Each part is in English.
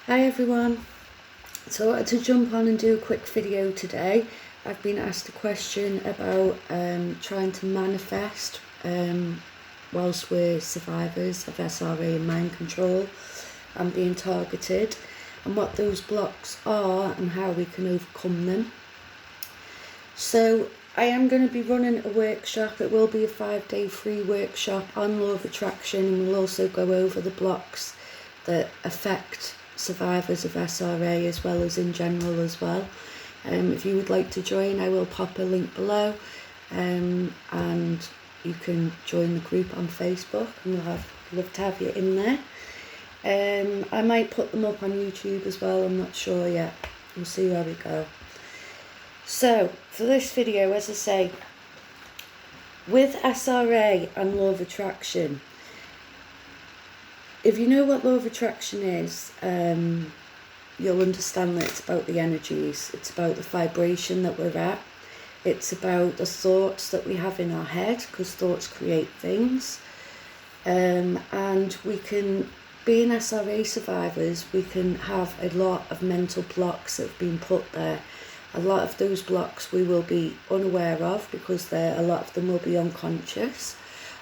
Hi everyone, so I wanted to jump on and do a quick video today. I've been asked a question about trying to manifest whilst we're survivors of SRA and mind control and being targeted, and what those blocks are and how we can overcome them. So I am going to be running a workshop. It will be a 5-day free workshop on law of attraction, and we'll also go over the blocks that affect survivors of SRA as well as in general as well. If you would like to join, I will pop a link below, and you can join the group on Facebook, and we'll love to have you in there. I might put them up on YouTube as well, I'm not sure yet. We'll see where we go. So for this video, as I say, with SRA and law of attraction, if you know what law of attraction is, you'll understand that it's about the energies, it's about the vibration that we're at, it's about the thoughts that we have in our head, because thoughts create things. And we can, being SRA survivors, we can have a lot of mental blocks that have been put there. A lot of those blocks we will be unaware of, because a lot of them will be unconscious.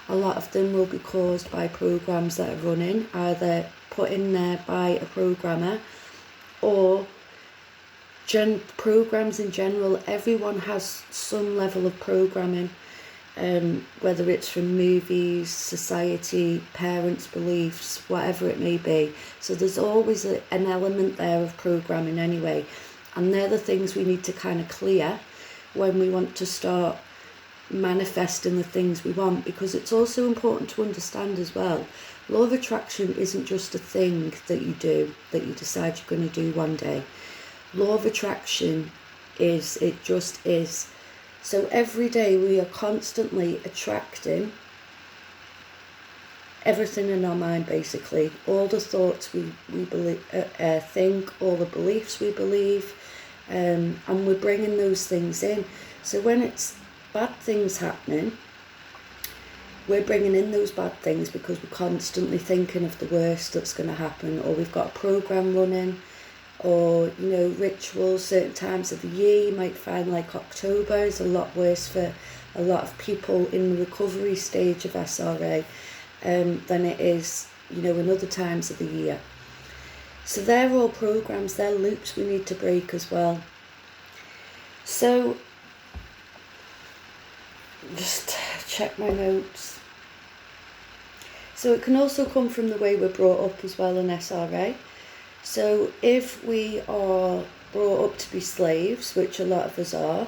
A lot of them will be caused by programs that are running, either put in there by a programmer or programs in general. Everyone has some level of programming, whether it's from movies, society, parents' beliefs, whatever it may be. So there's always an element there of programming anyway, and they're the things we need to kind of clear when we want to start manifesting the things we want. Because it's also important to understand as well, law of attraction isn't just a thing that you do, that you decide you're going to do one day. Law of attraction is, it just is. So every day we are constantly attracting everything in our mind, basically. All the thoughts we believe, think, all the beliefs we believe, and we're bringing those things in. So when it's bad things happening, we're bringing in those bad things because we're constantly thinking of the worst that's going to happen, or we've got a program running, or rituals. Certain times of the year, you might find like October is a lot worse for a lot of people in the recovery stage of SRA than it is in other times of the year. So they're all programs, they're loops we need to break as well. So just check my notes. So it can also come from the way we're brought up as well in SRA. So if we are brought up to be slaves, which a lot of us are,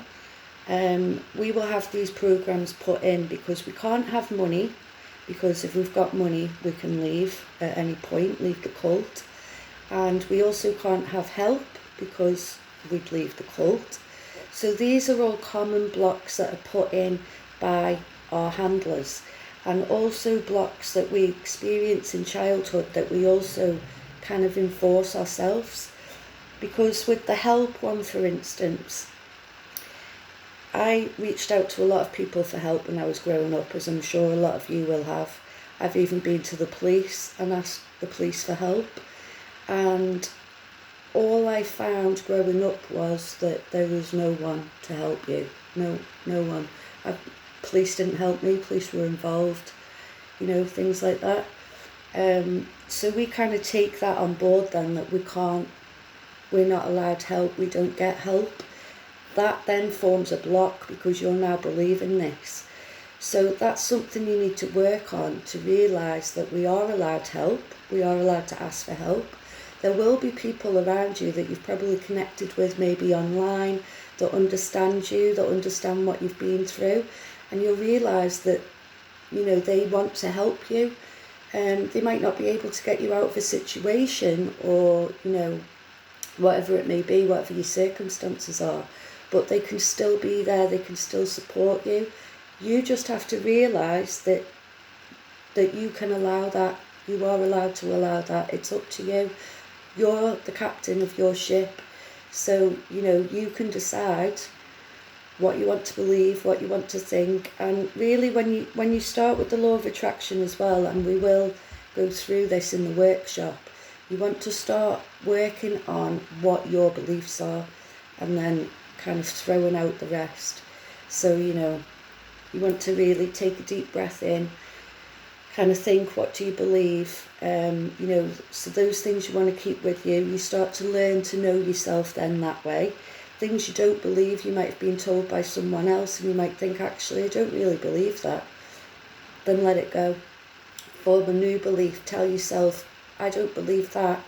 we will have these programs put in, because we can't have money, because if we've got money we can leave at any point, leave the cult. And we also can't have help, because we'd leave the cult. So these are all common blocks that are put in by our handlers, and also blocks that we experience in childhood that we also kind of enforce ourselves. Because with the help one, for instance, I reached out to a lot of people for help when I was growing up, as I'm sure a lot of you will have. I've even been to the police and asked the police for help, and all I found growing up was that there was no one to help you. No one. Police didn't help me, police were involved, things like that. So we kind of take that on board then, that we're not allowed help, we don't get help. That then forms a block, because you're now believing this. So that's something you need to work on, to realise that we are allowed help, we are allowed to ask for help. There will be people around you that you've probably connected with, maybe online, that understand you, that understand what you've been through, and you'll realise that they want to help you. They might not be able to get you out of a situation, or whatever it may be, whatever your circumstances are, but they can still be there, they can still support you. You just have to realise that you can allow that, you are allowed to allow that. It's up to you. You're the captain of your ship, so you can decide what you want to believe, what you want to think. And really, when you start with the law of attraction as well, and we will go through this in the workshop, You want to start working on what your beliefs are and then kind of throwing out the rest. So, you want to really take a deep breath in, kind of think, what do you believe? So those things you want to keep with you. You start to learn to know yourself then that way. Things you don't believe, you might have been told by someone else, and you might think, actually, I don't really believe that. Then let it go. Form a new belief. Tell yourself, I don't believe that,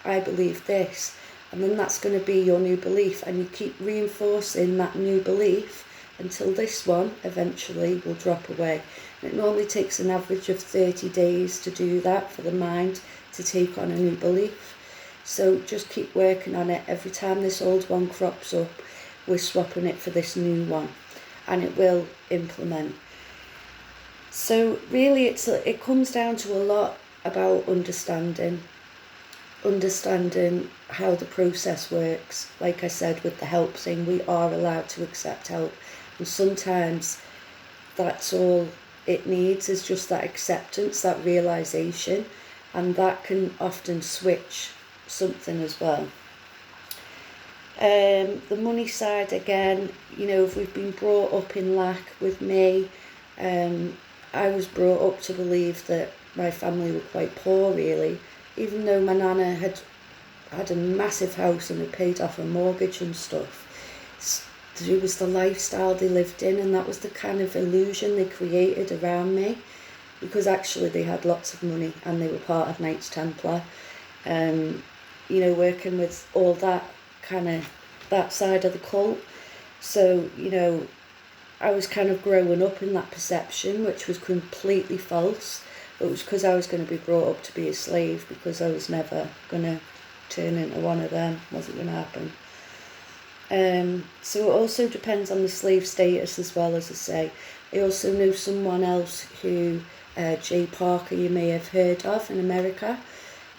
I believe this. And then that's going to be your new belief, and you keep reinforcing that new belief until this one eventually will drop away. And it normally takes an average of 30 days to do that, for the mind to take on a new belief. So just keep working on it. Every time this old one crops up, we're swapping it for this new one, and it will implement. So really it comes down to a lot about understanding how the process works. Like I said, with the help thing, we are allowed to accept help, and sometimes that's all it needs, is just that acceptance, that realization, and that can often switch something as well. The money side, again, if we've been brought up in lack. With me, I was brought up to believe that my family were quite poor, really, even though my nana had a massive house and had paid off a mortgage and stuff. It was the lifestyle they lived in, and that was the kind of illusion they created around me, because actually they had lots of money and they were part of Knights Templar. Working with all that that side of the cult. So, I was kind of growing up in that perception, which was completely false. It was because I was going to be brought up to be a slave, because I was never going to turn into one of them. Wasn't going to happen. So it also depends on the slave status as well, as I say. I also know someone else who, Jay Parker, you may have heard of in America.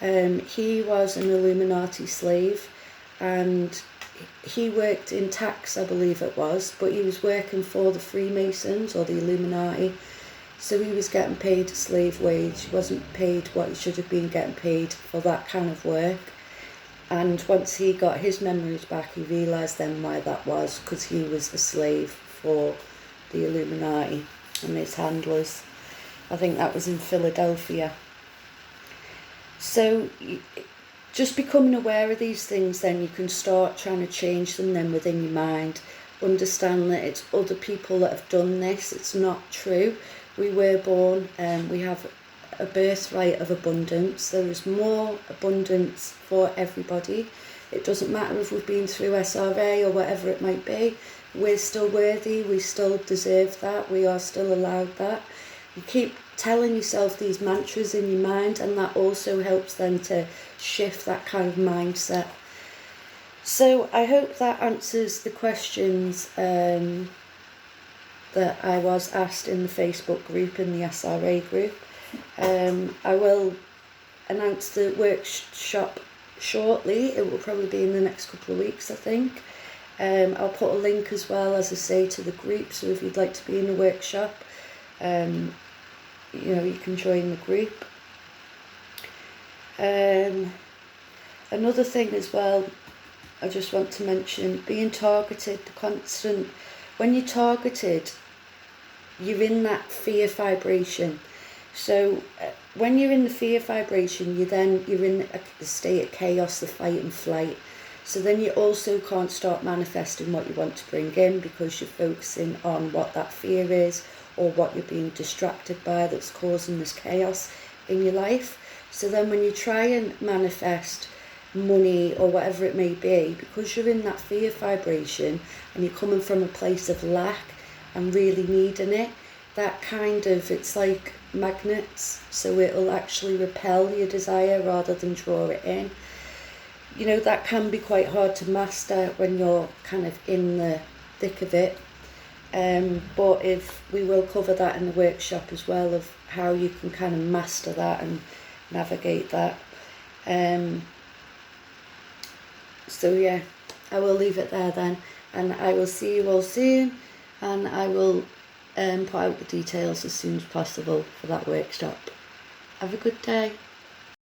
He was an Illuminati slave, and he worked in tax, I believe it was, but he was working for the Freemasons or the Illuminati. So he was getting paid a slave wage. He wasn't paid what he should have been getting paid for that kind of work. And once he got his memories back, he realised then why that was, because he was a slave for the Illuminati and his handlers. I think that was in Philadelphia. So just becoming aware of these things, then you can start trying to change them then within your mind. Understand that it's other people that have done this. It's not true. We were born, we have a birthright of abundance. There is more abundance for everybody. It doesn't matter if we've been through SRA or whatever it might be. We're still worthy. We still deserve that. We are still allowed that. You keep telling yourself these mantras in your mind, and that also helps then to shift that kind of mindset. So I hope that answers the questions that I was asked in the Facebook group, in the SRA group. I will announce the workshop shortly. It will probably be in the next couple of weeks, I think. I'll put a link as well, as I say, to the group, so if you'd like to be in the workshop, you can join the group. Another thing as well, I just want to mention, being targeted, the constant, when you're targeted, you're in that fear vibration. So when you're in the fear vibration, you're in a state of chaos, the fight and flight. So then you also can't start manifesting what you want to bring in, because you're focusing on what that fear is, or what you're being distracted by that's causing this chaos in your life. So then when you try and manifest money or whatever it may be, because you're in that fear vibration and you're coming from a place of lack and really needing it, that it's like magnets, so it'll actually repel your desire rather than draw it in. That can be quite hard to master when you're kind of in the thick of it. But if we will cover that in the workshop as well, of how you can kind of master that and navigate that. So yeah, I will leave it there then, and I will see you all soon, and I will put out the details as soon as possible for that workshop. Have a good day.